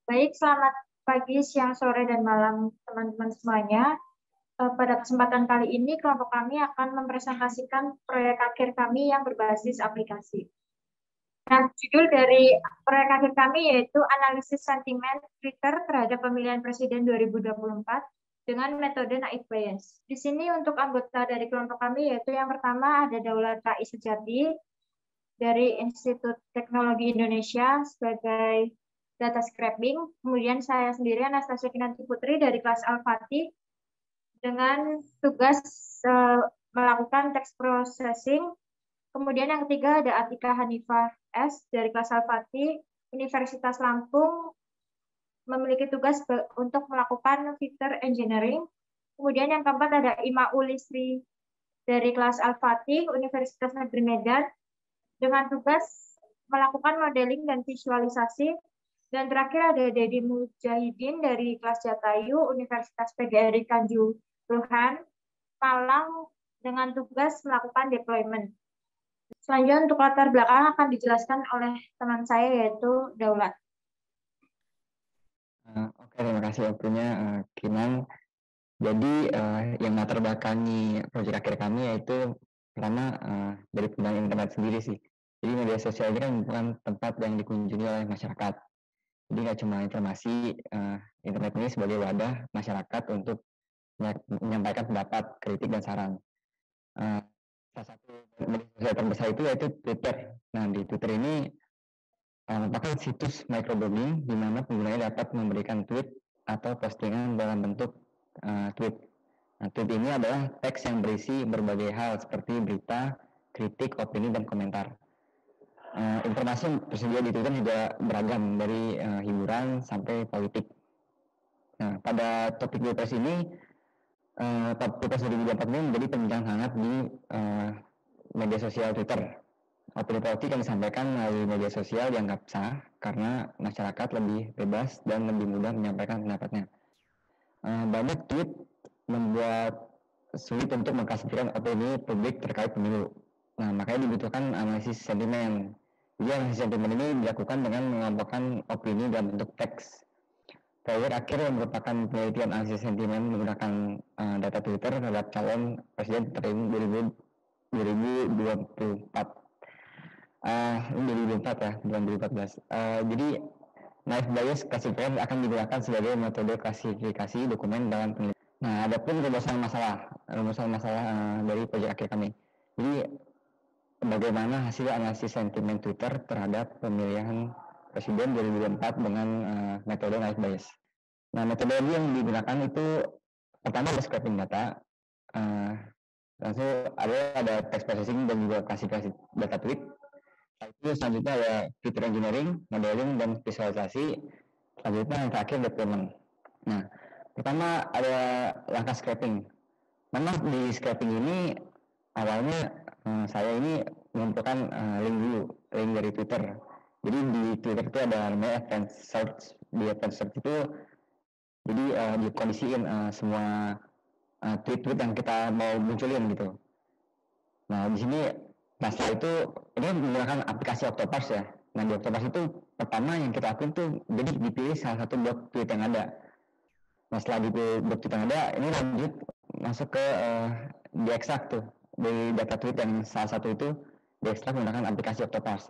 Baik, selamat pagi, siang, sore, dan malam teman-teman semuanya. Pada kesempatan kali ini, kelompok kami akan mempresentasikan proyek akhir kami yang berbasis aplikasi. Nah, judul dari proyek akhir kami yaitu Analisis Sentimen Twitter terhadap Pemilihan Presiden 2024 dengan metode naik bias. Di sini untuk anggota dari kelompok kami yaitu yang pertama ada Daulat Rai Sejati dari Institut Teknologi Indonesia sebagai data scraping. Kemudian saya sendiri Anastasia Kinanti Putri dari kelas Al-Fatih dengan tugas melakukan text processing. Kemudian yang ketiga ada Atika Hanifah S dari kelas Al-Fatih Universitas Lampung memiliki tugas untuk melakukan feature engineering. Kemudian yang keempat ada Ima Ulisri dari kelas Al-Fatih Universitas Negeri Medan dengan tugas melakukan modeling dan visualisasi. Dan terakhir ada Dedi Mujahidin dari kelas Jatayu Universitas PGRI Kanjuruhan Malang dengan tugas melakukan deployment. Selanjutnya untuk latar belakang akan dijelaskan oleh teman saya yaitu Daulat. Oke, terima kasih waktunya Kinan. Jadi yang latar belakangi proyek akhir kami yaitu pertama dari penggunaan internet sendiri sih. Jadi media sosial ini kan bukan tempat yang dikunjungi oleh masyarakat. Jadi nggak cuma informasi, internet ini sebagai wadah masyarakat untuk menyampaikan pendapat, kritik, dan saran. Salah satu media sosial terbesar itu yaitu Twitter. Nah, di Twitter ini merupakan situs microblogging di mana penggunanya dapat memberikan tweet atau postingan dalam bentuk tweet. Nah, tweet ini adalah teks yang berisi berbagai hal seperti berita, kritik, opini, dan komentar. Informasi yang tersedia di Twitter juga beragam dari hiburan sampai politik. Nah, pada topik Pilpres ini, Pilpres 2024 ini menjadi perbincangan hangat di media sosial Twitter. Opini politik yang disampaikan melalui media sosial dianggap sah karena masyarakat lebih bebas dan lebih mudah menyampaikan pendapatnya. Banyak tweet membuat sulit untuk mengklasifikasikan opini publik terkait pemilu. Nah, makanya dibutuhkan analisis sentimen. Jadi analisis sentimen ini dilakukan dengan mengelompokkan opini dalam bentuk teks. Proyek akhir yang merupakan penelitian analisis sentimen menggunakan data Twitter terhadap calon presiden terpilih 2024. Ini 2004 ya, bukan 2014. Jadi naive Bayes classifier akan digunakan sebagai metode klasifikasi dokumen dalam penelitian. Nah, ada pun rumusan masalah dari proyek akhir kami. Jadi bagaimana hasil analisis sentimen Twitter terhadap pemilihan presiden 2024 dengan metode naive Bayes. Nah, metodologi yang digunakan itu pertama ada scraping data, langsung ada text processing dan juga klasifikasi data tweet. Itu selanjutnya ada feature engineering, modeling, dan visualisasi. Selanjutnya yang terakhir deployment. Nah, pertama ada langkah scraping. Memang di scraping ini awalnya saya ini mengumpulkan link dari Twitter. Jadi di Twitter itu ada namanya advanced search. Di advanced search itu jadi dikondisiin semua tweet-tweet yang kita mau munculin gitu. Nah, di sini setelah itu ini menggunakan aplikasi Octopus ya. Nah, di Octopus itu pertama yang kita lakukan tuh jadi dipilih salah satu blog tweet yang ada. Nah, setelah dipilih blog tweet yang ada, ini lanjut masuk ke diekstrak tuh dari data tweet yang salah satu itu diekstrak menggunakan aplikasi Octopus.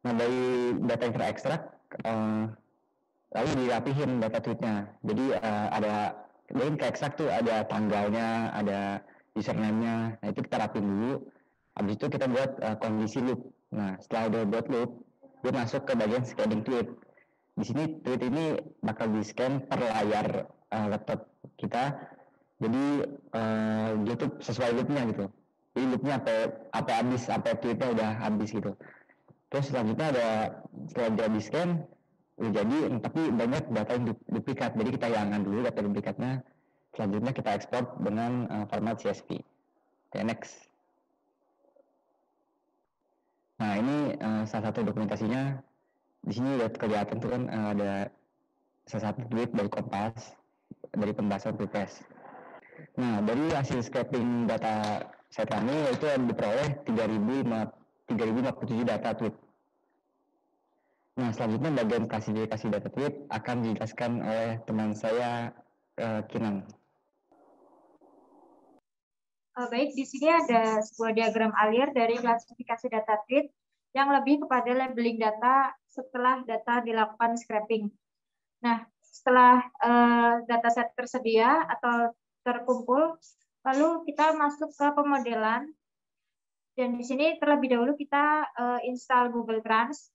Nah, dari data yang terekstrak lalu dirapihin data tweetnya. Jadi ada dari terekstrak tuh ada tanggalnya, ada username-nya. Nah, itu kita rapin dulu. Habis itu kita buat kondisi loop. Nah, setelah udah buat loop, dia masuk ke bagian scanning tweet. Di sini tweet ini bakal di-scan per layar laptop kita. Jadi dia tuh sesuai loopnya gitu. Jadi loopnya apa habis, apa tweetnya udah habis gitu. Terus selanjutnya ada setelah dia di-scan, udah jadi, tapi banyak data yang duplikat. Jadi kita hilangkan dulu data duplikatnya. Selanjutnya kita ekspor dengan format CSV. Oke, next. Nah, ini salah satu dokumentasinya. Di sini udah kelihatan tuh kan ada salah satu tweet dari Kompas dari pembahasan Pilpres. Nah, dari hasil scraping data set kami yaitu diperoleh 3.057 data tweet. Nah, selanjutnya bagian klasifikasi data tweet akan dijelaskan oleh teman saya, Kinan. Baik, di sini ada sebuah diagram alir dari klasifikasi data tweet yang lebih kepada labeling data setelah data dilakukan scraping. Nah, setelah dataset tersedia atau terkumpul, lalu kita masuk ke pemodelan. Dan di sini terlebih dahulu kita install Google Trans.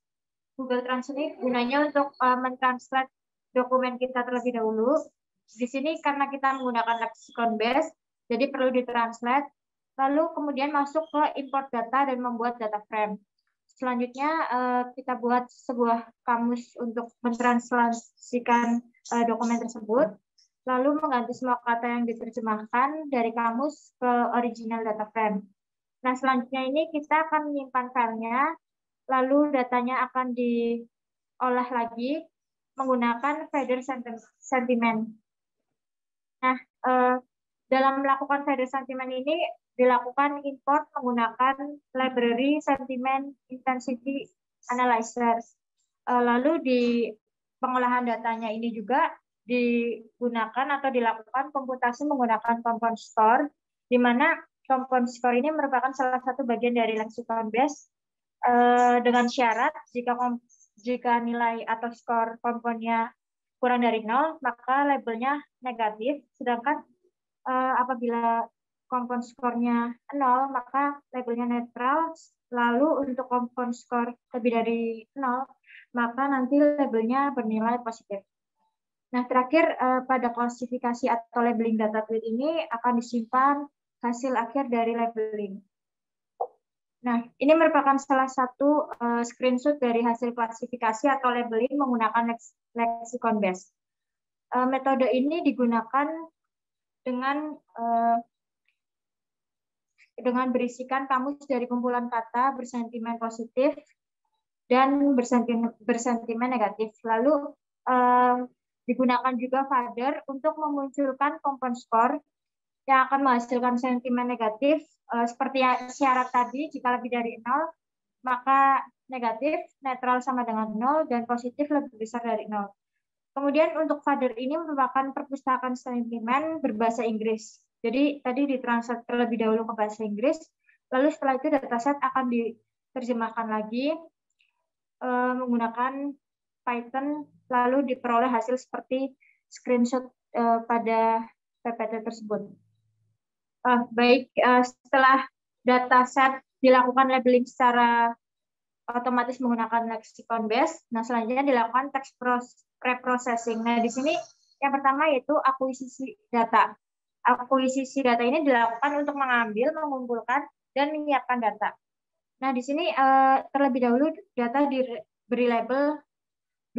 Google Trans ini gunanya untuk mentranslate dokumen kita terlebih dahulu. Di sini karena kita menggunakan lexicon base, jadi perlu ditranslate. Lalu kemudian masuk ke import data dan membuat data frame. Selanjutnya kita buat sebuah kamus untuk mentranslasikan dokumen tersebut. Lalu mengganti semua kata yang diterjemahkan dari kamus ke original data frame. Nah, selanjutnya ini kita akan menyimpan filenya, lalu datanya akan diolah lagi menggunakan feather sentiment. Nah, dalam melakukan feather sentiment ini dilakukan import menggunakan library sentiment intensity analyzer. Lalu di pengolahan datanya ini juga digunakan atau dilakukan komputasi menggunakan compound store, di mana compound score ini merupakan salah satu bagian dari lexicon base dengan syarat jika nilai atau skor komponnya kurang dari 0, maka labelnya negatif, sedangkan apabila compound skornya 0, maka labelnya netral, lalu untuk compound skor lebih dari 0, maka nanti labelnya bernilai positif. Nah, terakhir pada klasifikasi atau labeling data tweet ini akan disimpan hasil akhir dari labeling. Nah, ini merupakan salah satu screenshot dari hasil klasifikasi atau labeling menggunakan lexicon base. Metode ini digunakan dengan berisikan kamus dari kumpulan kata bersentimen positif dan bersentimen negatif. Lalu digunakan juga feather untuk memunculkan compound score yang akan menghasilkan sentimen negatif seperti syarat tadi, jika lebih dari 0 maka negatif, netral sama dengan 0, dan positif lebih besar dari 0. Kemudian untuk feather ini merupakan perpustakaan sentimen berbahasa Inggris. Jadi tadi ditranslate terlebih dahulu ke bahasa Inggris, lalu setelah itu dataset akan diterjemahkan lagi menggunakan Python, lalu diperoleh hasil seperti screenshot pada PPT tersebut. Baik, setelah dataset dilakukan labeling secara otomatis menggunakan lexicon base, nah selanjutnya dilakukan text preprocessing. Nah, di sini yang pertama yaitu akuisisi data. Akuisisi data ini dilakukan untuk mengambil, mengumpulkan, dan menyiapkan data. Nah, di sini terlebih dahulu data diberi label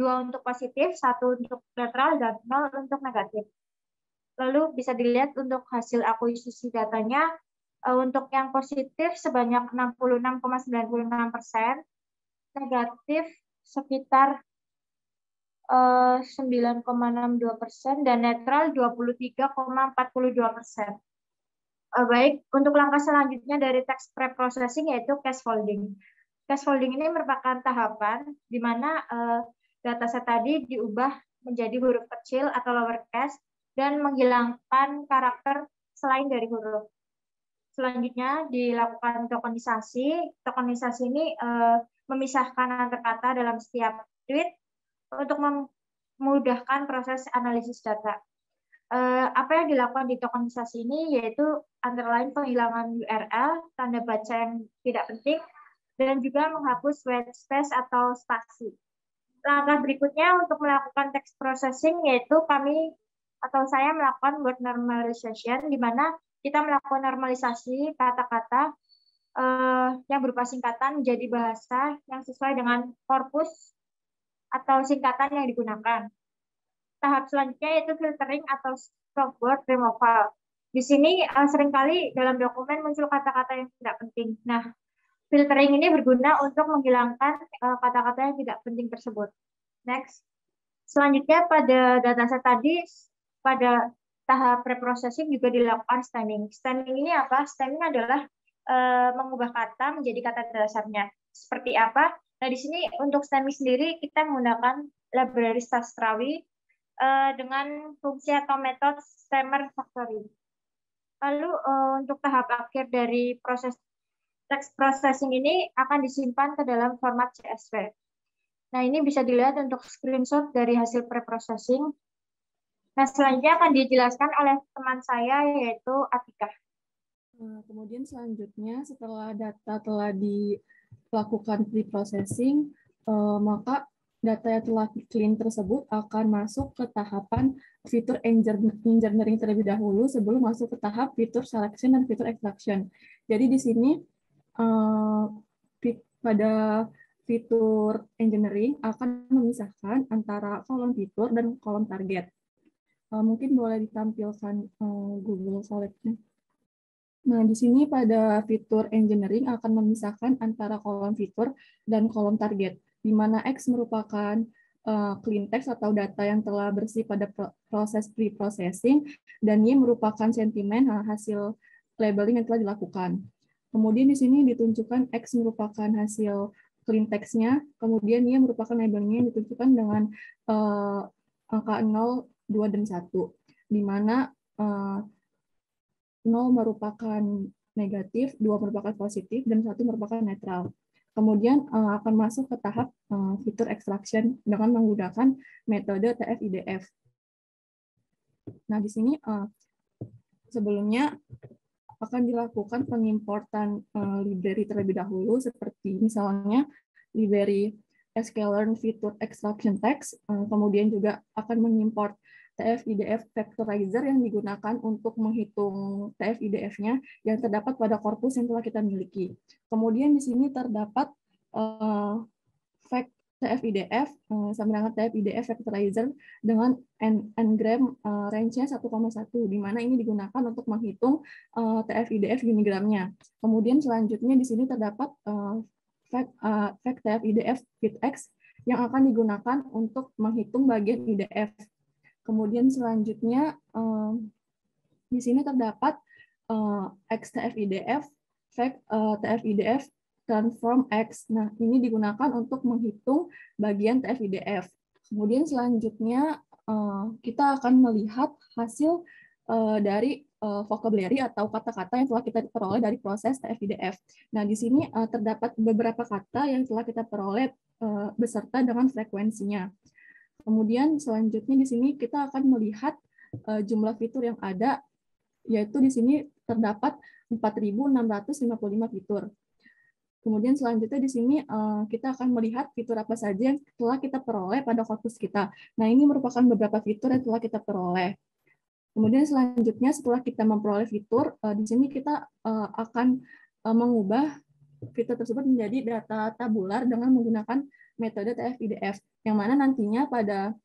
2 untuk positif, 1 untuk netral, dan 0 untuk negatif. Lalu bisa dilihat untuk hasil akuisisi datanya, untuk yang positif sebanyak 66,96%, negatif sekitar 9,62%, dan netral 23,42%. Baik, untuk langkah selanjutnya dari text preprocessing yaitu cascading. Cascading ini merupakan tahapan di mana dataset tadi diubah menjadi huruf kecil atau lowercase dan menghilangkan karakter selain dari huruf. Selanjutnya dilakukan tokenisasi. Tokenisasi ini memisahkan antar kata dalam setiap tweet untuk memudahkan proses analisis data. Apa yang dilakukan di tokenisasi ini yaitu antara lain penghilangan URL, tanda baca yang tidak penting, dan juga menghapus white space atau spasi. Langkah berikutnya untuk melakukan text processing yaitu saya melakukan word normalization, di mana kita melakukan normalisasi kata-kata yang berupa singkatan menjadi bahasa yang sesuai dengan korpus atau singkatan yang digunakan. Tahap selanjutnya yaitu filtering atau stop word removal. Di sini seringkali dalam dokumen muncul kata-kata yang tidak penting. Nah, filtering ini berguna untuk menghilangkan kata-kata yang tidak penting tersebut. Next. Selanjutnya pada dataset tadi, pada tahap preprocessing juga dilakukan stemming. Stemming ini apa? Stemming adalah mengubah kata menjadi kata dasarnya. Seperti apa? Nah, di sini untuk STEMI sendiri kita menggunakan library Sastrawi dengan fungsi atau metode Stemmer Factory. Lalu untuk tahap akhir dari proses text processing ini akan disimpan ke dalam format CSV. Nah, ini bisa dilihat untuk screenshot dari hasil pre-processing. Nah, selanjutnya akan dijelaskan oleh teman saya, yaitu Atika. Nah, kemudian selanjutnya setelah data telah dilakukan pre-processing, maka data yang telah clean tersebut akan masuk ke tahapan fitur engineering terlebih dahulu sebelum masuk ke tahap fitur selection dan fitur extraction. Jadi di sini pada fitur engineering akan memisahkan antara kolom fitur dan kolom target. Mungkin boleh ditampilkan Google Slide-nya. Nah, di sini pada fitur engineering akan memisahkan antara kolom fitur dan kolom target, di mana X merupakan clean text atau data yang telah bersih pada proses pre-processing, dan Y merupakan sentimen hasil labeling yang telah dilakukan. Kemudian di sini ditunjukkan X merupakan hasil clean text-nya, kemudian Y merupakan labelingnya yang ditunjukkan dengan angka 0, 2, dan 1, di mana 0 merupakan negatif, 2 merupakan positif, dan 1 merupakan netral. Kemudian akan masuk ke tahap fitur extraction dengan menggunakan metode TF-IDF. Nah, di sini sebelumnya akan dilakukan pengimportan library terlebih dahulu, seperti misalnya library sklearn fitur extraction text, kemudian juga akan mengimport TF-IDF factorizer yang digunakan untuk menghitung TF-IDF-nya yang terdapat pada korpus yang telah kita miliki. Kemudian di sini terdapat TF-IDF sama dengan TF-IDF factorizer dengan n-gram range-nya 1,1, di mana ini digunakan untuk menghitung TF-IDF unigramnya. Kemudian selanjutnya di sini terdapat fact TF-IDF fitx yang akan digunakan untuk menghitung bagian IDF. Kemudian selanjutnya di sini terdapat XTF-IDF, fact TF-IDF transform X. Nah, ini digunakan untuk menghitung bagian TF-IDF. Kemudian selanjutnya kita akan melihat hasil dari vocabulary atau kata-kata yang telah kita peroleh dari proses TF-IDF. Nah, di sini terdapat beberapa kata yang telah kita peroleh beserta dengan frekuensinya. Kemudian selanjutnya di sini kita akan melihat jumlah fitur yang ada, yaitu di sini terdapat 4.655 fitur. Kemudian selanjutnya di sini kita akan melihat fitur apa saja yang telah kita peroleh pada korpus kita. Nah, ini merupakan beberapa fitur yang telah kita peroleh. Kemudian selanjutnya setelah kita memperoleh fitur, di sini kita akan mengubah fitur tersebut menjadi data tabular dengan menggunakan metode TF-IDF, yang mana nantinya pada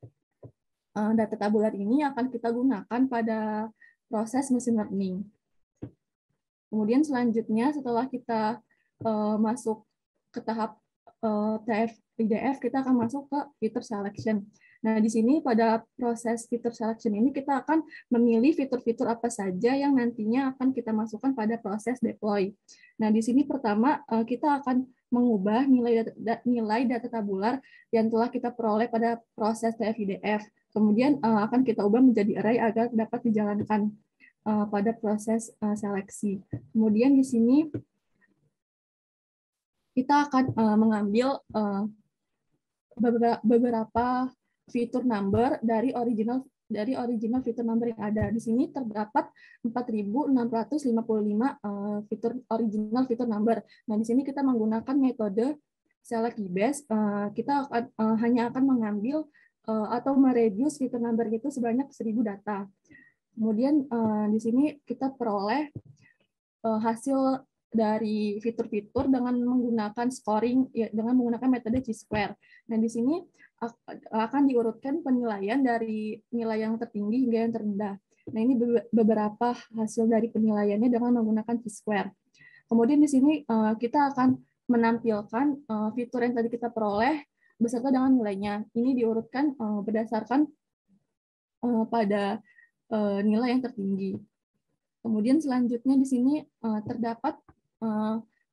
data tabular ini akan kita gunakan pada proses machine learning. Kemudian selanjutnya setelah kita masuk ke tahap TF-IDF, kita akan masuk ke fitur selection. Nah, di sini pada proses fitur selection ini kita akan memilih fitur-fitur apa saja yang nantinya akan kita masukkan pada proses deploy. Nah, di sini pertama kita akan mengubah nilai data tabular yang telah kita peroleh pada proses TF-IDF. Kemudian akan kita ubah menjadi array agar dapat dijalankan pada proses seleksi. Kemudian di sini kita akan mengambil beberapa fitur number dari original fitur number yang ada. Di sini terdapat 4.655 original fitur number. Nah, di sini kita menggunakan metode select base. Kita hanya akan mengambil atau mereduce fitur number itu sebanyak 1.000 data. Kemudian di sini kita peroleh hasil dari fitur-fitur dengan menggunakan scoring dengan menggunakan metode Chi-square. Nah, di sini akan diurutkan penilaian dari nilai yang tertinggi hingga yang terendah. Nah, ini beberapa hasil dari penilaiannya dengan menggunakan Chi-square. Kemudian di sini kita akan menampilkan fitur yang tadi kita peroleh beserta dengan nilainya. Ini diurutkan berdasarkan pada nilai yang tertinggi. Kemudian selanjutnya di sini terdapat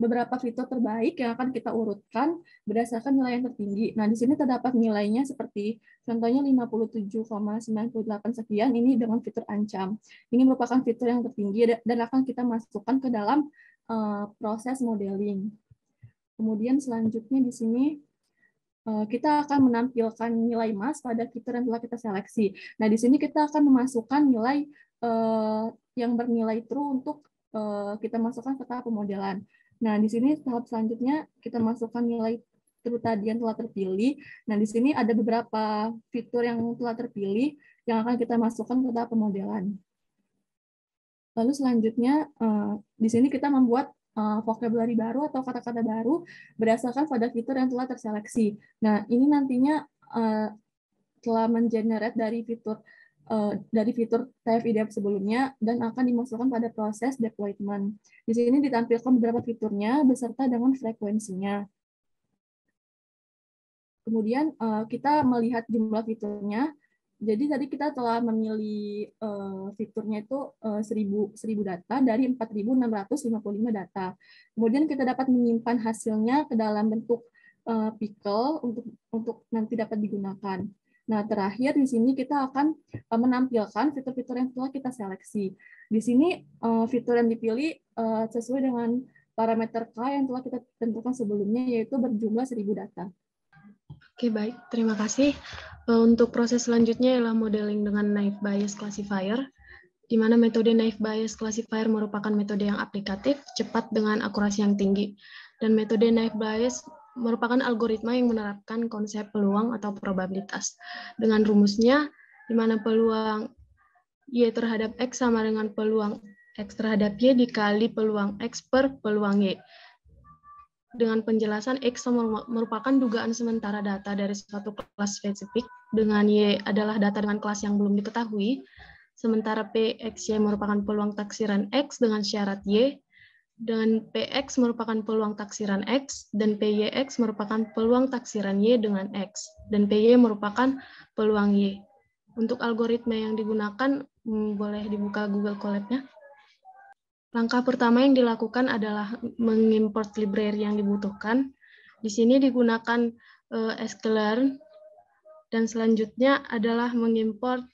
beberapa fitur terbaik yang akan kita urutkan berdasarkan nilai yang tertinggi. Nah, di sini terdapat nilainya seperti contohnya 57,98 sekian, ini dengan fitur ancam. Ini merupakan fitur yang tertinggi dan akan kita masukkan ke dalam proses modeling. Kemudian selanjutnya di sini kita akan menampilkan nilai mas pada fitur yang telah kita seleksi. Nah, di sini kita akan memasukkan nilai yang bernilai true untuk kita masukkan ke tahap pemodelan. Nah, di sini tahap selanjutnya kita masukkan nilai true tadi yang telah terpilih. Nah, di sini ada beberapa fitur yang telah terpilih yang akan kita masukkan ke tahap pemodelan. Lalu selanjutnya di sini kita membuat vocabulary baru atau kata-kata baru berdasarkan pada fitur yang telah terseleksi. Nah, ini nantinya telah mengenerate dari fitur TF-IDF sebelumnya dan akan dimasukkan pada proses deployment. Di sini ditampilkan beberapa fiturnya beserta dengan frekuensinya. Kemudian kita melihat jumlah fiturnya. Jadi tadi kita telah memilih fiturnya itu 1000 data dari 4.655 data. Kemudian kita dapat menyimpan hasilnya ke dalam bentuk pickle untuk nanti dapat digunakan. Nah, terakhir di sini kita akan menampilkan fitur-fitur yang telah kita seleksi. Di sini fitur yang dipilih sesuai dengan parameter K yang telah kita tentukan sebelumnya, yaitu berjumlah 1000 data. Oke, baik. Terima kasih. Untuk proses selanjutnya adalah modeling dengan naive Bayes classifier, di mana metode naive Bayes classifier merupakan metode yang aplikatif, cepat, dengan akurasi yang tinggi. Dan metode naive Bayes merupakan algoritma yang menerapkan konsep peluang atau probabilitas. Dengan rumusnya, di mana peluang Y terhadap X sama dengan peluang X terhadap Y dikali peluang X per peluang Y. Dengan penjelasan X merupakan dugaan sementara data dari suatu kelas spesifik, dengan Y adalah data dengan kelas yang belum diketahui, sementara PXY merupakan peluang taksiran X dengan syarat Y, dengan PX merupakan peluang taksiran X, dan PYX merupakan peluang taksiran Y dengan X, dan PY merupakan peluang Y. Untuk algoritma yang digunakan, boleh dibuka Google Colab-nya. Langkah pertama yang dilakukan adalah mengimport library yang dibutuhkan. Di sini digunakan sklearn, dan selanjutnya adalah mengimport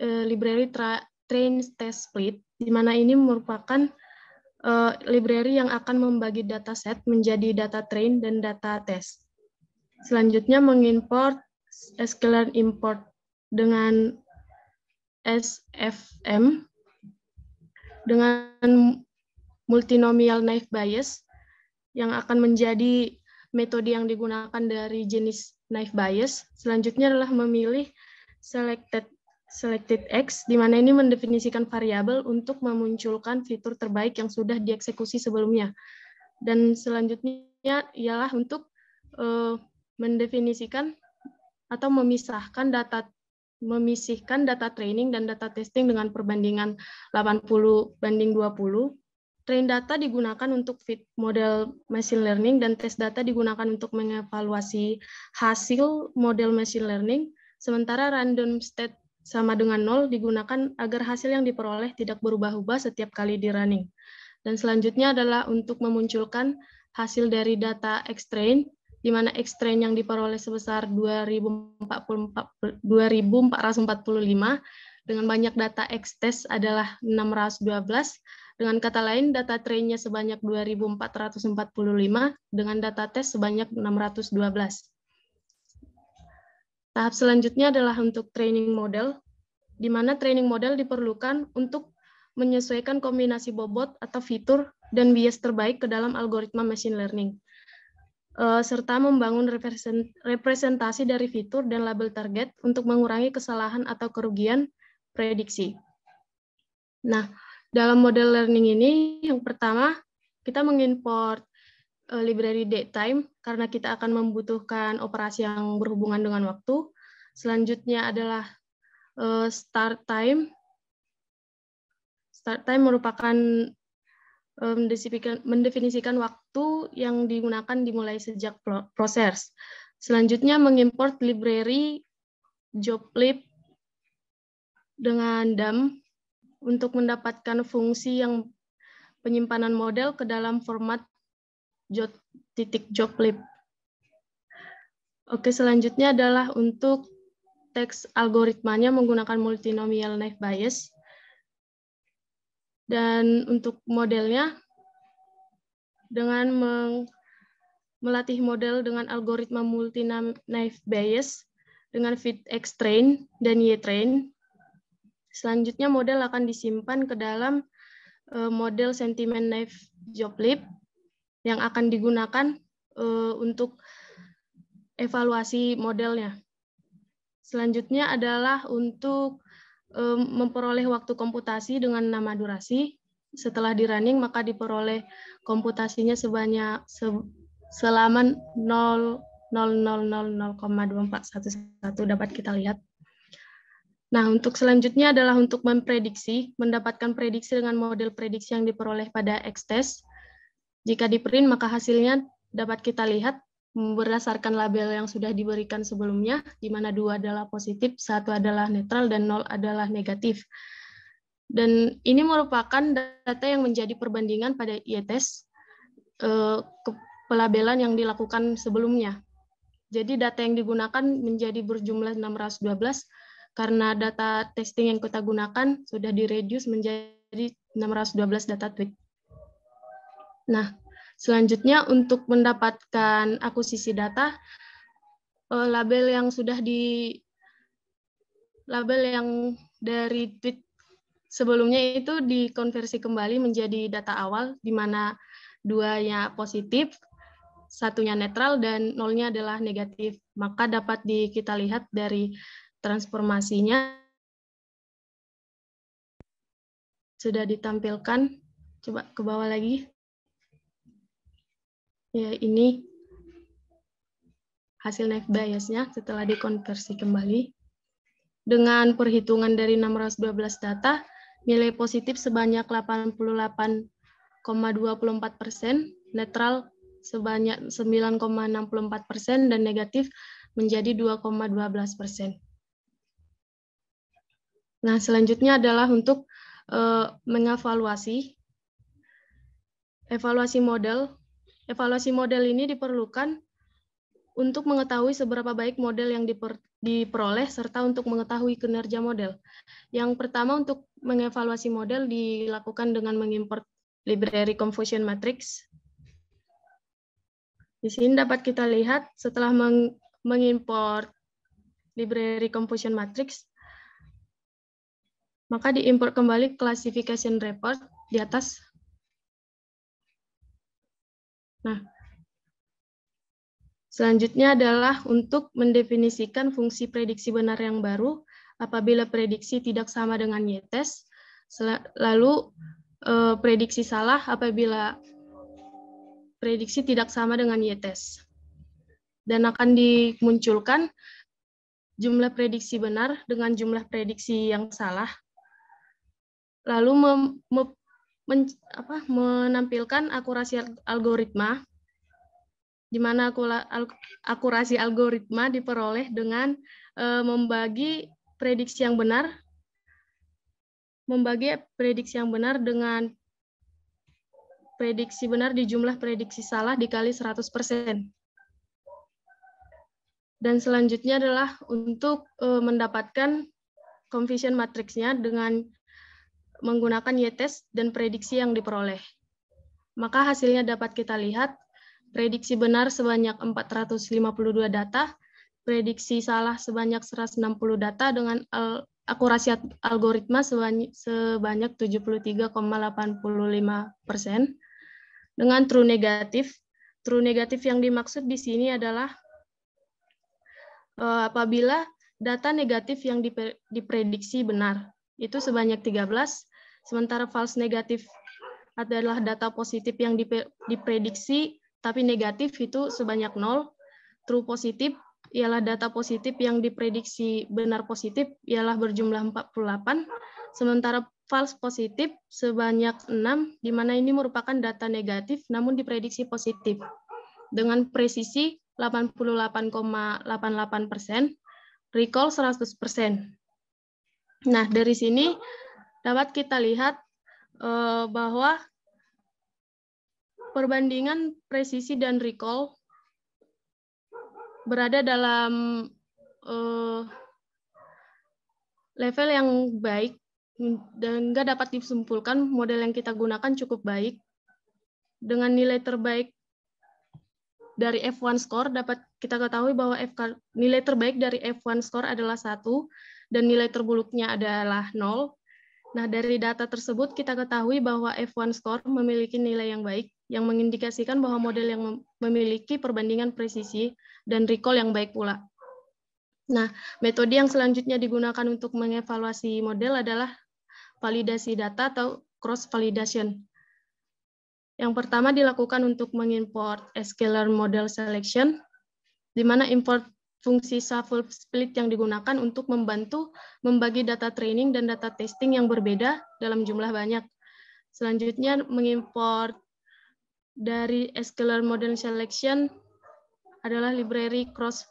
library train test split, di mana ini merupakan library yang akan membagi dataset menjadi data train dan data test. Selanjutnya mengimport sklearn import dengan SFM dengan multinomial naive Bayes yang akan menjadi metode yang digunakan dari jenis naive Bayes. Selanjutnya adalah memilih selected X, di mana ini mendefinisikan variabel untuk memunculkan fitur terbaik yang sudah dieksekusi sebelumnya. Dan selanjutnya ialah untuk mendefinisikan atau memisihkan data training dan data testing dengan perbandingan 80:20. Train data digunakan untuk fit model machine learning dan test data digunakan untuk mengevaluasi hasil model machine learning, sementara random state sama dengan 0 digunakan agar hasil yang diperoleh tidak berubah-ubah setiap kali di running. Dan selanjutnya adalah untuk memunculkan hasil dari data X-train, di mana X-train yang diperoleh sebesar 2.445, dengan banyak data X-test adalah 612, dengan kata lain data train-nya sebanyak 2.445, dengan data test sebanyak 612. Tahap selanjutnya adalah untuk training model, di mana training model diperlukan untuk menyesuaikan kombinasi bobot atau fitur dan bias terbaik ke dalam algoritma machine learning, serta membangun representasi dari fitur dan label target untuk mengurangi kesalahan atau kerugian prediksi. Nah, dalam model learning ini, yang pertama, kita mengimport library datetime karena kita akan membutuhkan operasi yang berhubungan dengan waktu. Selanjutnya adalah start time. Start time merupakan mendefinisikan waktu yang digunakan dimulai sejak proses. Selanjutnya mengimport library joblib dengan DAM untuk mendapatkan fungsi yang penyimpanan model ke dalam format joblib. Oke, selanjutnya adalah untuk teks algoritmanya menggunakan multinomial naive Bayes. Dan untuk modelnya, dengan melatih model dengan algoritma multi-naive Bayes dengan fit X train dan Y train. Selanjutnya model akan disimpan ke dalam model sentiment naive joblib yang akan digunakan untuk evaluasi modelnya. Selanjutnya adalah untuk memperoleh waktu komputasi dengan nama durasi. Setelah di running, maka diperoleh komputasinya selama 0,000,02411 dapat kita lihat. Nah, untuk selanjutnya adalah untuk mendapatkan prediksi dengan model prediksi yang diperoleh pada X-test. Jika di print, maka hasilnya dapat kita lihat berdasarkan label yang sudah diberikan sebelumnya, di mana 2 adalah positif, 1 adalah netral, dan 0 adalah negatif. Dan ini merupakan data yang menjadi perbandingan pada y-test pelabelan yang dilakukan sebelumnya. Jadi data yang digunakan menjadi berjumlah 612, karena data testing yang kita gunakan sudah direduce menjadi 612 data tweet. Nah, selanjutnya untuk mendapatkan akuisisi data, label yang dari tweet sebelumnya itu dikonversi kembali menjadi data awal, di mana 2-nya positif, 1-nya netral, dan 0-nya adalah negatif. Maka dapat kita lihat dari transformasinya sudah ditampilkan. Coba ke bawah lagi. Ya, ini hasil naive Bayes-nya setelah dikonversi kembali. Dengan perhitungan dari 612 data, nilai positif sebanyak 88,24%, netral sebanyak 9,64%, dan negatif menjadi 2,12%. Nah, selanjutnya adalah untuk mengevaluasi evaluasi model. Evaluasi model ini diperlukan untuk mengetahui seberapa baik model yang diperoleh serta untuk mengetahui kinerja model. Yang pertama, untuk mengevaluasi model dilakukan dengan mengimport library confusion matrix. Di sini dapat kita lihat setelah mengimport library confusion matrix, maka diimport kembali classification report di atas. Nah, selanjutnya adalah untuk mendefinisikan fungsi prediksi benar yang baru apabila prediksi tidak sama dengan y-test, lalu prediksi salah apabila prediksi tidak sama dengan y-test. Dan akan dimunculkan jumlah prediksi benar dengan jumlah prediksi yang salah, lalu menampilkan akurasi algoritma, di mana akurasi algoritma diperoleh dengan membagi prediksi yang benar dengan prediksi benar di jumlah prediksi salah dikali 100%. Dan selanjutnya adalah untuk mendapatkan confusion matrix-nya dengan menggunakan y-test dan prediksi yang diperoleh. Maka hasilnya dapat kita lihat, prediksi benar sebanyak 452 data, prediksi salah sebanyak 160 data dengan akurasi algoritma sebanyak 73,85%. Dengan true negatif. True negatif yang dimaksud di sini adalah apabila data negatif yang diprediksi benar, itu sebanyak 13, sementara false negatif adalah data positif yang diprediksi tapi negatif itu sebanyak 0. True positif ialah data positif yang diprediksi benar positif ialah berjumlah 48, sementara false positif sebanyak 6, di mana ini merupakan data negatif namun diprediksi positif dengan presisi 88,88%, recall 100%. Nah, dari sini dapat kita lihat bahwa perbandingan presisi dan recall berada dalam level yang baik dan nggak dapat disimpulkan model yang kita gunakan cukup baik. Dengan nilai terbaik dari F1 score dapat kita ketahui bahwa nilai terbaik dari F1 score adalah 1 dan nilai terburuknya adalah 0. Nah, dari data tersebut kita ketahui bahwa F1 score memiliki nilai yang baik yang mengindikasikan bahwa model yang memiliki perbandingan presisi dan recall yang baik pula. Nah, metode yang selanjutnya digunakan untuk mengevaluasi model adalah validasi data atau cross validation. Yang pertama dilakukan untuk mengimport scalar model selection, di mana import fungsi shuffle split yang digunakan untuk membantu membagi data training dan data testing yang berbeda dalam jumlah banyak. Selanjutnya mengimport dari scalar model selection adalah library cross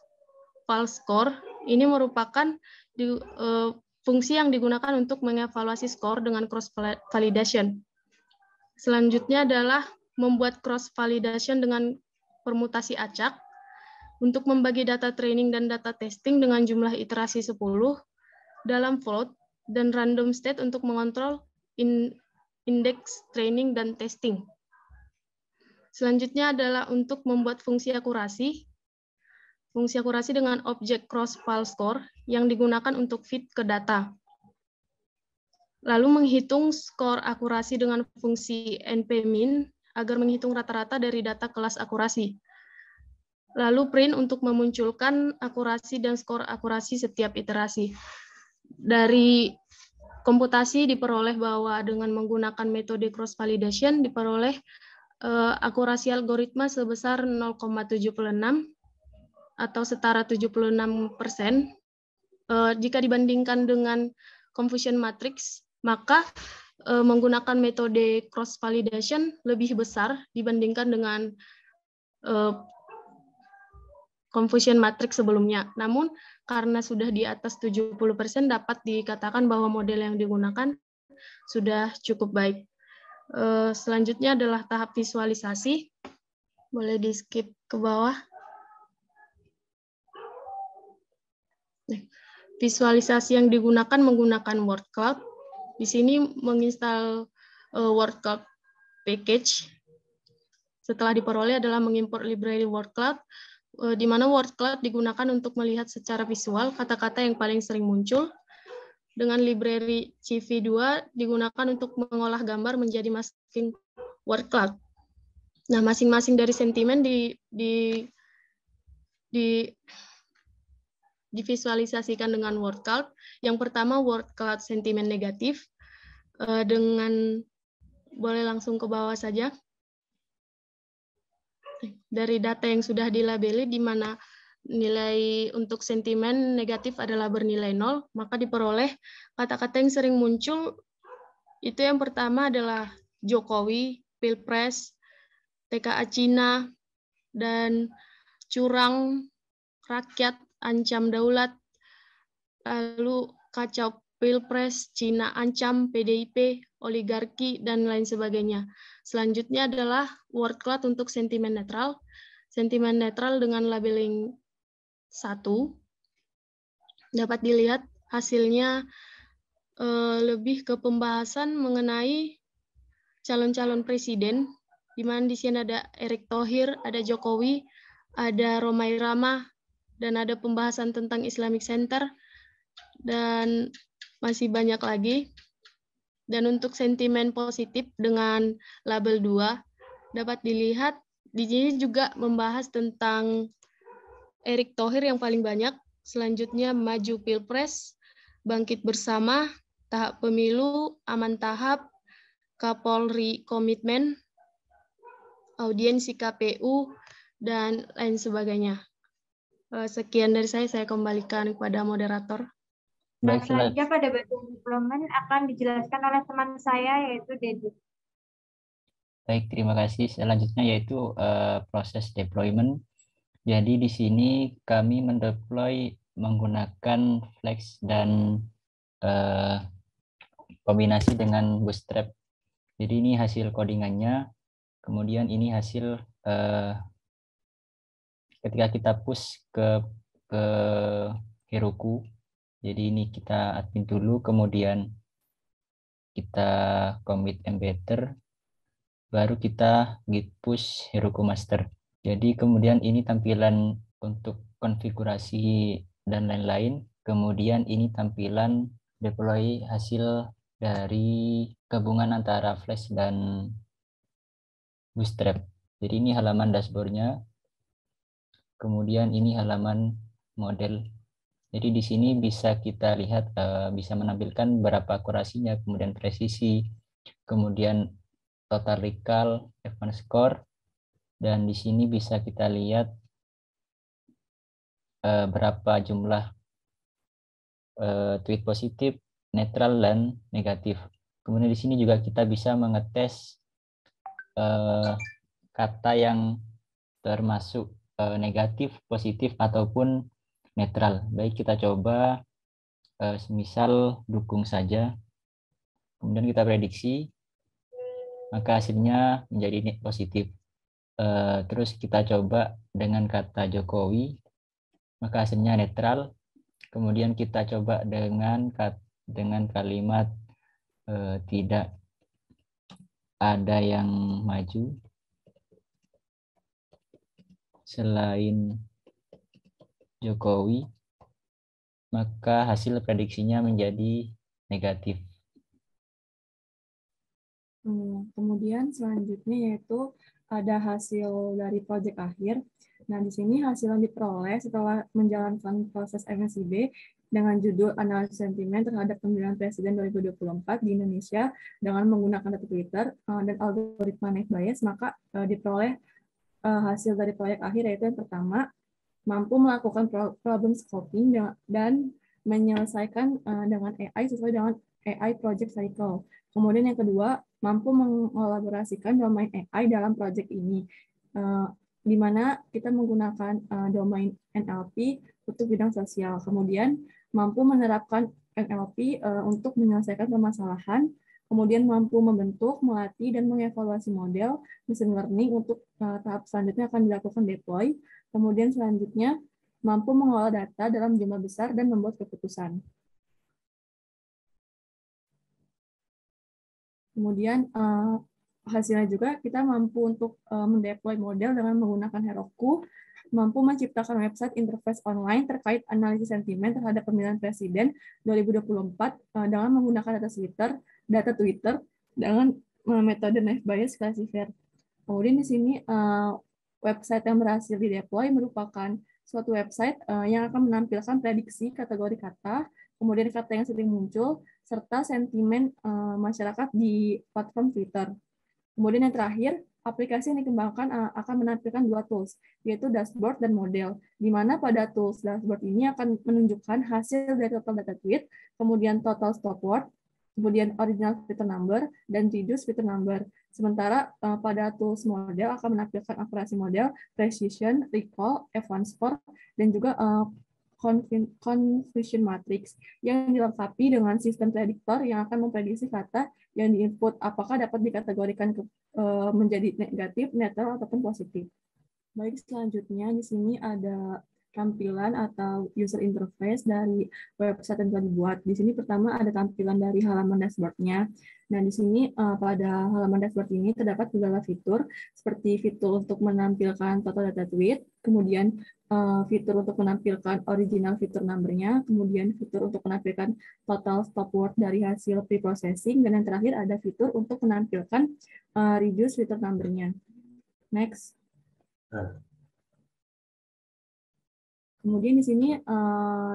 val score. Ini merupakan fungsi yang digunakan untuk mengevaluasi skor dengan cross validation. Selanjutnya adalah membuat cross validation dengan permutasi acak untuk membagi data training dan data testing dengan jumlah iterasi 10 dalam float dan random state untuk mengontrol indeks training dan testing. Selanjutnya adalah untuk membuat fungsi akurasi. Fungsi akurasi dengan objek cross val score yang digunakan untuk fit ke data. Lalu menghitung skor akurasi dengan fungsi npmin agar menghitung rata-rata dari data kelas akurasi. Lalu print untuk memunculkan akurasi dan skor akurasi setiap iterasi. Dari komputasi diperoleh bahwa dengan menggunakan metode cross validation diperoleh akurasi algoritma sebesar 0,76 atau setara 76%. Jika dibandingkan dengan confusion matrix, maka menggunakan metode cross validation lebih besar dibandingkan dengan confusion matrix sebelumnya. Namun karena sudah di atas 70% dapat dikatakan bahwa model yang digunakan sudah cukup baik. Selanjutnya adalah tahap visualisasi. Boleh di skip ke bawah. Visualisasi yang digunakan menggunakan word cloud. Di sini menginstal word cloud package. Setelah diperoleh adalah mengimport library word cloud, di mana word cloud digunakan untuk melihat secara visual kata-kata yang paling sering muncul. Dengan library CV2 digunakan untuk mengolah gambar menjadi masking word cloud. Nah, masing-masing dari sentimen divisualisasikan dengan word cloud. Yang pertama word cloud sentimen negatif, boleh langsung ke bawah saja. Dari data yang sudah dilabeli di mana nilai untuk sentimen negatif adalah bernilai 0, maka diperoleh kata-kata yang sering muncul. Itu yang pertama adalah Jokowi, Pilpres, TKA Cina, dan curang, rakyat, ancam daulat, lalu kacau Pilpres, Cina ancam, PDIP, oligarki, dan lain sebagainya. Selanjutnya adalah word cloud untuk sentimen netral. Sentimen netral dengan labeling 1. Dapat dilihat hasilnya lebih ke pembahasan mengenai calon-calon presiden, di mana di sini ada Erick Thohir, ada Jokowi, ada Romai Rama, dan ada pembahasan tentang Islamic Center, dan masih banyak lagi. Dan untuk sentimen positif dengan label 2, dapat dilihat di sini juga membahas tentang Erick Thohir yang paling banyak, selanjutnya maju Pilpres, bangkit bersama, tahap pemilu, aman tahap, Kapolri komitmen, audiensi KPU, dan lain sebagainya. Sekian dari saya kembalikan kepada moderator. Dan selanjutnya pada bagian deployment akan dijelaskan oleh teman saya yaitu Dedi. Baik, terima kasih. Selanjutnya yaitu proses deployment. Jadi di sini kami mendeploy menggunakan Flex dan kombinasi dengan Bootstrap. Jadi ini hasil codingannya. Kemudian ini hasil ketika kita push ke Heroku. Jadi ini kita admin dulu, kemudian kita commit embedder, baru kita git push Heroku master. Jadi kemudian ini tampilan untuk konfigurasi dan lain-lain. Kemudian ini tampilan deploy hasil dari gabungan antara Flash dan Bootstrap. Jadi ini halaman dashboardnya. Kemudian ini halaman model. Jadi di sini bisa kita lihat, bisa menampilkan berapa akurasinya, kemudian presisi, kemudian total recall, F1 score, dan di sini bisa kita lihat berapa jumlah tweet positif, netral, dan negatif. Kemudian di sini juga kita bisa mengetes kata yang termasuk negatif, positif, ataupun netral. Baik, kita coba semisal dukung saja. Kemudian kita prediksi, maka hasilnya menjadi positif. Terus kita coba dengan kata Jokowi, maka hasilnya netral. Kemudian kita coba dengan kalimat tidak ada yang maju selain Jokowi, maka hasil prediksinya menjadi negatif. Kemudian selanjutnya yaitu ada hasil dari proyek akhir. Nah, di sini hasil yang diperoleh setelah menjalankan proses MSIB dengan judul Analisis Sentimen terhadap Pemilihan Presiden 2024 di Indonesia dengan menggunakan data Twitter dan algoritma Naive Bayes, maka diperoleh hasil dari proyek akhir yaitu yang pertama, mampu melakukan problem scoping dan menyelesaikan dengan AI sesuai dengan AI project cycle. Kemudian yang kedua, mampu mengolaborasikan domain AI dalam proyek ini, di mana kita menggunakan domain NLP untuk bidang sosial. Kemudian mampu menerapkan NLP untuk menyelesaikan permasalahan. Kemudian mampu membentuk, melatih, dan mengevaluasi model machine learning untuk tahap selanjutnya akan dilakukan deploy. Kemudian selanjutnya mampu mengolah data dalam jumlah besar dan membuat keputusan. Kemudian hasilnya juga kita mampu untuk mendeploy model dengan menggunakan Heroku, mampu menciptakan website interface online terkait analisis sentimen terhadap pemilihan presiden 2024 dengan menggunakan data Twitter dengan metode Naive Bayes Classifier. Kemudian di sini website yang berhasil dideploy merupakan suatu website yang akan menampilkan prediksi kategori kata, kemudian kata yang sering muncul, serta sentimen masyarakat di platform Twitter. Kemudian yang terakhir, aplikasi yang dikembangkan akan menampilkan dua tools, yaitu dashboard dan model, di mana pada tools dashboard ini akan menunjukkan hasil dari total data tweet, kemudian total stop word, kemudian original Twitter number, dan reduce Twitter number. Sementara pada tools model akan menampilkan akurasi model, precision, recall, F1 score, dan juga confusion matrix yang dilengkapi dengan sistem prediktor yang akan memprediksi kata yang diinput apakah dapat dikategorikan menjadi negatif, netral, ataupun positif. Baik, selanjutnya di sini ada tampilan atau user interface dari website yang telah dibuat. Di sini pertama ada tampilan dari halaman dashboard-nya. Nah, di sini pada halaman dashboard ini terdapat beberapa fitur, seperti fitur untuk menampilkan total data tweet, kemudian fitur untuk menampilkan original fitur number-nya, kemudian fitur untuk menampilkan total stop word dari hasil pre-processing, dan yang terakhir ada fitur untuk menampilkan reduce fitur number-nya. Next. Kemudian di sini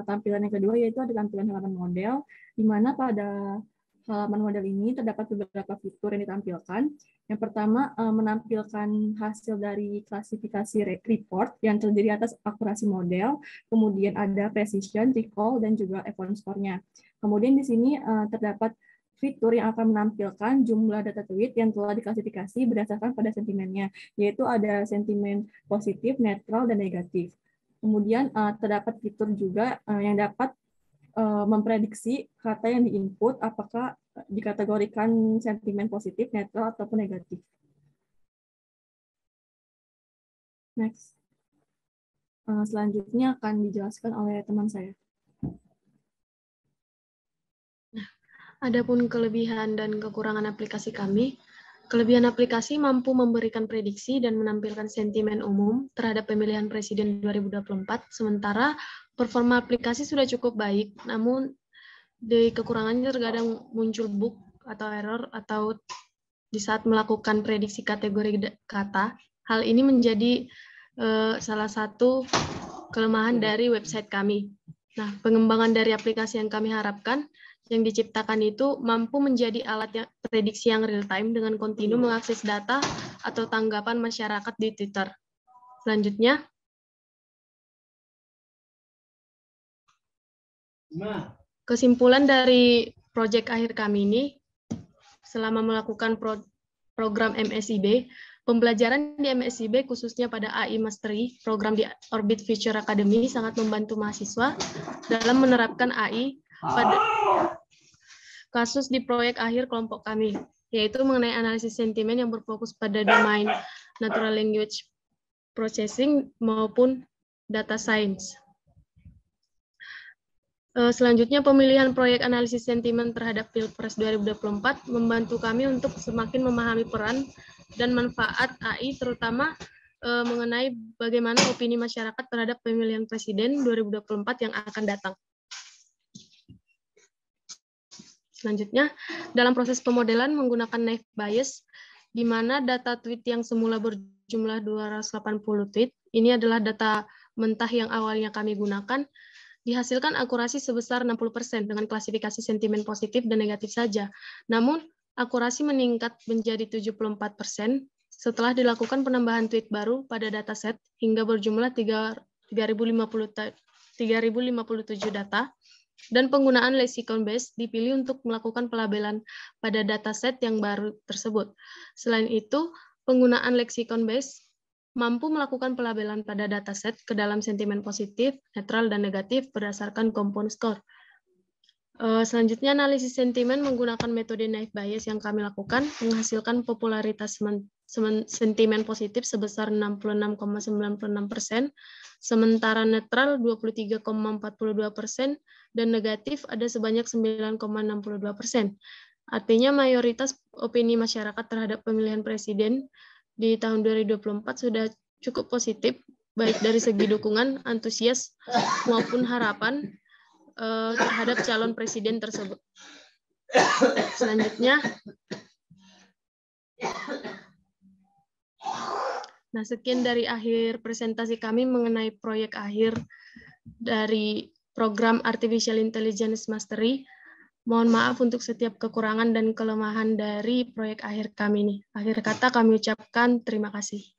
tampilan yang kedua yaitu ada tampilan halaman model, di mana pada halaman model ini terdapat beberapa fitur yang ditampilkan. Yang pertama menampilkan hasil dari klasifikasi report yang terdiri atas akurasi model, kemudian ada precision, recall, dan juga F1 score-nya. Kemudian di sini terdapat fitur yang akan menampilkan jumlah data tweet yang telah diklasifikasi berdasarkan pada sentimennya, yaitu ada sentimen positif, netral, dan negatif. Kemudian terdapat fitur juga yang dapat memprediksi kata yang diinput apakah dikategorikan sentimen positif, netral, ataupun negatif. Next. Selanjutnya akan dijelaskan oleh teman saya. Adapun kelebihan dan kekurangan aplikasi kami, kelebihan aplikasi mampu memberikan prediksi dan menampilkan sentimen umum terhadap pemilihan presiden 2024, sementara performa aplikasi sudah cukup baik, namun di kekurangannya terkadang muncul bug atau error atau di saat melakukan prediksi kategori kata. Hal ini menjadi salah satu kelemahan dari website kami. Nah, pengembangan dari aplikasi yang kami harapkan yang diciptakan itu mampu menjadi alat yang prediksi yang real time dengan kontinu mengakses data atau tanggapan masyarakat di Twitter. Selanjutnya, kesimpulan dari proyek akhir kami ini, selama melakukan program MSIB, pembelajaran di MSIB khususnya pada AI Mastery, program di Orbit Future Academy sangat membantu mahasiswa dalam menerapkan AI pada kasus di proyek akhir kelompok kami, yaitu mengenai analisis sentimen yang berfokus pada domain natural language processing maupun data science. Selanjutnya, pemilihan proyek analisis sentimen terhadap Pilpres 2024 membantu kami untuk semakin memahami peran dan manfaat AI, terutama mengenai bagaimana opini masyarakat terhadap pemilihan presiden 2024 yang akan datang. Selanjutnya, dalam proses pemodelan menggunakan naive bias, di mana data tweet yang semula berjumlah 280 tweet, ini adalah data mentah yang awalnya kami gunakan, dihasilkan akurasi sebesar 60% dengan klasifikasi sentimen positif dan negatif saja. Namun, akurasi meningkat menjadi 74% setelah dilakukan penambahan tweet baru pada dataset hingga berjumlah 3.057 data, dan penggunaan lexicon base dipilih untuk melakukan pelabelan pada dataset yang baru tersebut. Selain itu, penggunaan lexicon base mampu melakukan pelabelan pada dataset ke dalam sentimen positif, netral, dan negatif berdasarkan compound score. Selanjutnya, analisis sentimen menggunakan metode naive bias yang kami lakukan menghasilkan popularitas sentimen positif sebesar 66,96%, sementara netral 23,42%, dan negatif ada sebanyak 9,62%. Artinya mayoritas opini masyarakat terhadap pemilihan presiden di tahun 2024 sudah cukup positif, baik dari segi dukungan, antusias, maupun harapan terhadap calon presiden tersebut. Selanjutnya, nah sekian dari akhir presentasi kami mengenai proyek akhir dari program Artificial Intelligence Mastery. Mohon maaf untuk setiap kekurangan dan kelemahan dari proyek akhir kami ini. Akhir kata kami ucapkan terima kasih.